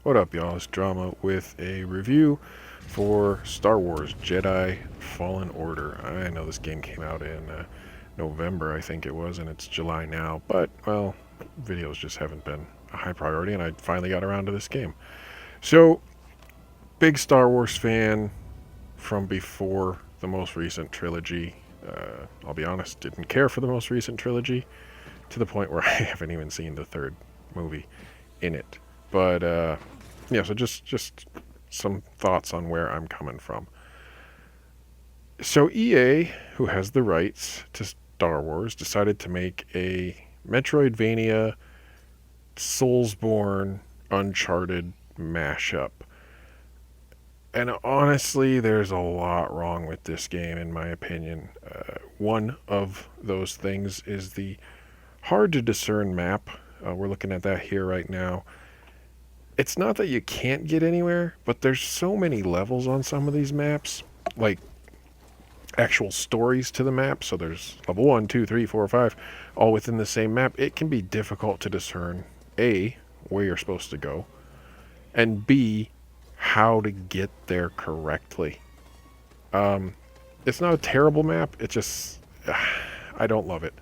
What up, y'all? It's Drama with a review for Star Wars Jedi Fallen Order. I know this game came out in November, I think it was, and it's July now, but, well, videos just haven't been a high priority, and I finally got around to this game. So, big Star Wars fan from before the most recent trilogy. I'll be honest, didn't care for the most recent trilogy to the point where I haven't even seen the third movie in it. But, yeah, so just some thoughts on where I'm coming from. So EA, who has the rights to Star Wars, decided to make a Metroidvania, Soulsborne, Uncharted mashup. And honestly, there's a lot wrong with this game, in my opinion. One of those things is the hard to discern map. We're looking at that here right now. It's not that you can't get anywhere, but there's so many levels on some of these maps, like actual stories to the map. So there's level 1, 2, 3, 4, 5, all within the same map. It can be difficult to discern, A, where you're supposed to go, and B, how to get there correctly. It's not a terrible map, it just, I don't love it.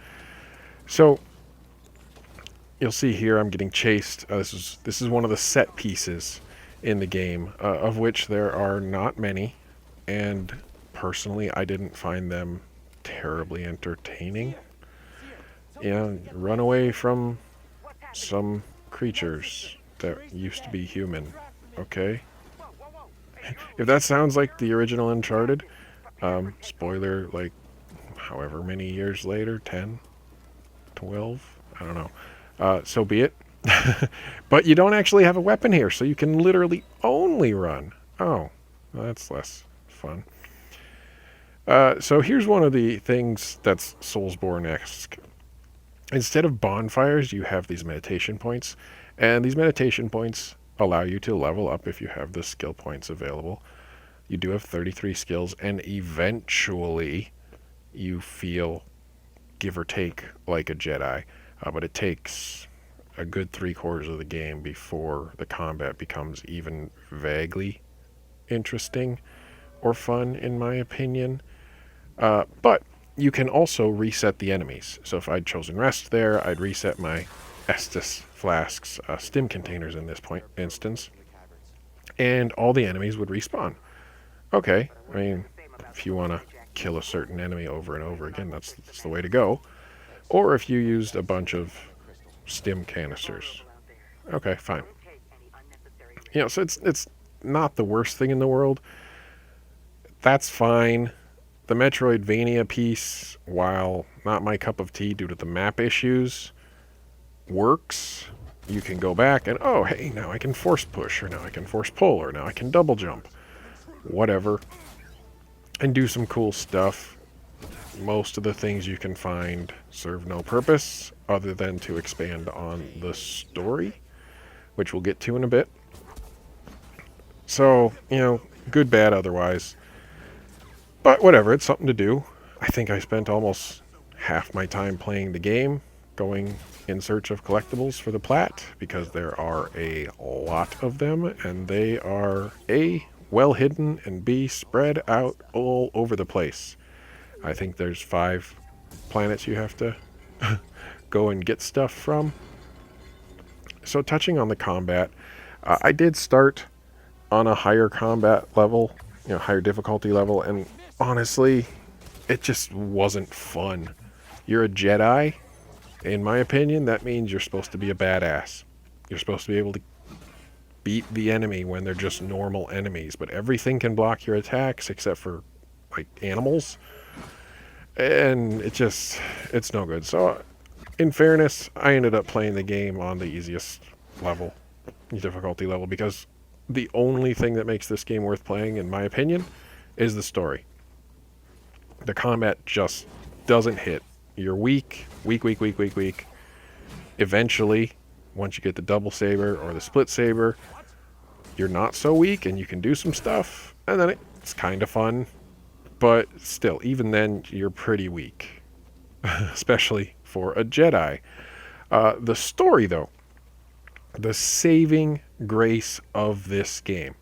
So, you'll see here I'm getting chased. This is one of the set pieces in the game, of which there are not many, and personally I didn't find them terribly entertaining. Run away from some creatures that used to be human, okay? If that sounds like the original Uncharted, spoiler, like, however many years later, 10, 12, I don't know. So be it. But you don't actually have a weapon here, so you can literally only run. Oh, well, that's less fun. So here's one of the things that's Soulsborne-esque. Instead of bonfires, you have these meditation points, and these meditation points allow you to level up if you have the skill points available. You do have 33 skills, and eventually you feel, give or take, like a Jedi. But it takes a good 3/4 of the game before the combat becomes even vaguely interesting or fun, in my opinion. But you can also reset the enemies. So if I'd chosen rest there, I'd reset my Estus flasks, stim containers in this instance, and all the enemies would respawn. Okay, I mean, if you want to kill a certain enemy over and over again, that's the way to go. Or if you used a bunch of stim canisters. Okay, fine. So it's not the worst thing in the world. That's fine. The Metroidvania piece, while not my cup of tea due to the map issues, works. You can go back and, oh, hey, now I can force push, or now I can force pull, or now I can double jump. Whatever. And do some cool stuff. Most of the things you can find serve no purpose other than to expand on the story, which we'll get to in a bit. So, good, bad, otherwise. But whatever, it's something to do. I think I spent almost half my time playing the game, going in search of collectibles for the plat, because there are a lot of them, and they are A, well hidden, and B, spread out all over the place. I think there's 5 planets you have to go and get stuff from. So touching on the combat, I did start on a higher combat level, higher difficulty level, and honestly, it just wasn't fun. You're a Jedi. In my opinion, that means you're supposed to be a badass. You're supposed to be able to beat the enemy when they're just normal enemies, but everything can block your attacks except for, like, animals. And it's no good. So, in fairness, I ended up playing the game on the easiest level, difficulty level, because the only thing that makes this game worth playing, in my opinion, is the story. The combat just doesn't hit. You're weak. Eventually, once you get the double saber or the split saber, you're not so weak and you can do some stuff, and then it's kind of fun. But still, even then, you're pretty weak, especially for a Jedi. The story, though, The saving grace of this game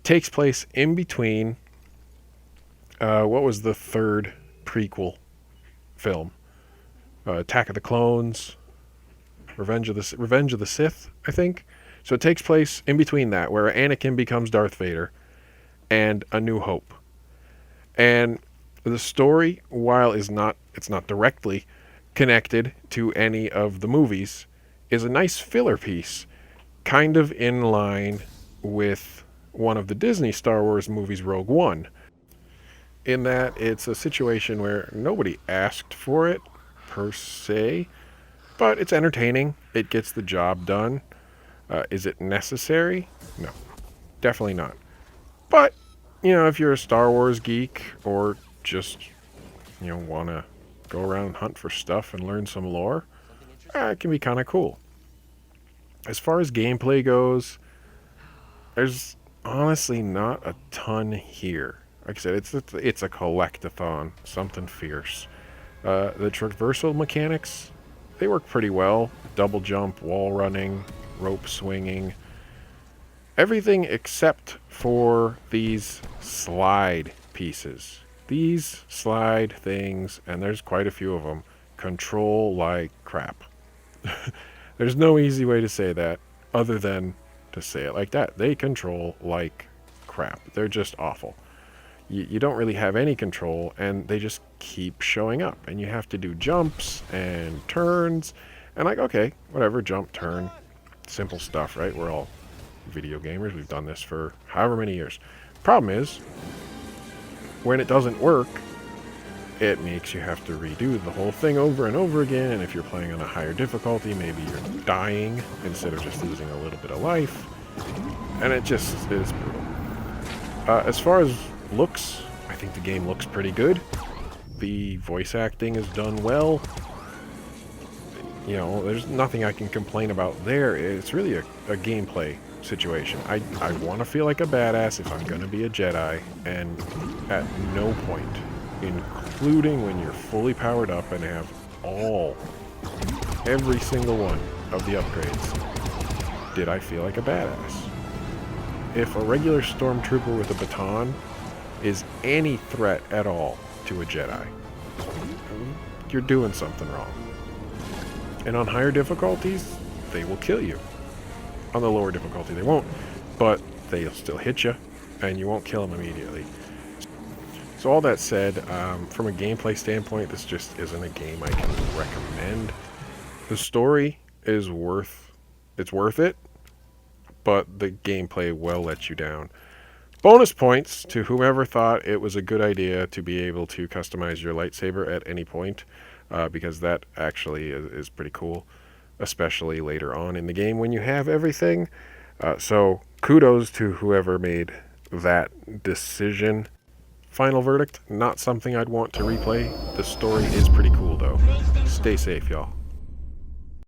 takes place in between what was the third prequel film? Attack of the Clones, Revenge of the Sith, I think. So it takes place in between that, where Anakin becomes Darth Vader, and A New Hope. And the story, while it's not directly connected to any of the movies, is a nice filler piece, kind of in line with one of the Disney Star Wars movies, Rogue One, in that it's a situation where nobody asked for it, per se, but it's entertaining. It gets the job done. Is it necessary? No, definitely not. But, if you're a Star Wars geek or just, want to go around and hunt for stuff and learn some lore, it can be kind of cool. As far as gameplay goes, there's honestly not a ton here. Like I said, it's a collectathon, something fierce. The traversal mechanics, they work pretty well. Double jump, wall running, rope swinging. Everything except for these slide pieces. These slide things, and there's quite a few of them, control like crap. There's no easy way to say that other than to say it like that. They control like crap. They're just awful. You don't really have any control, and they just keep showing up. And you have to do jumps and turns. And okay, whatever, jump, turn. Simple stuff, right? We're all video gamers. We've done this for however many years. Problem is, when it doesn't work, it makes you have to redo the whole thing over and over again. And if you're playing on a higher difficulty, maybe you're dying instead of just losing a little bit of life. And it just is brutal. As far as looks, I think the game looks pretty good. The voice acting is done well. There's nothing I can complain about there. It's really a gameplay situation. I want to feel like a badass if I'm going to be a Jedi, and at no point, including when you're fully powered up and have every single one of the upgrades, did I feel like a badass. If a regular stormtrooper with a baton is any threat at all to a Jedi, you're doing something wrong. And on higher difficulties, they will kill you. On the lower difficulty, they won't, but they'll still hit you, and you won't kill them immediately. So all that said, from a gameplay standpoint, this just isn't a game I can recommend. The story is worth it, but the gameplay will let you down. Bonus points to whoever thought it was a good idea to be able to customize your lightsaber at any point, because that actually is pretty cool, especially later on in the game when you have everything. So kudos to whoever made that decision. Final verdict, not something I'd want to replay. The story is pretty cool though. Stay safe, y'all.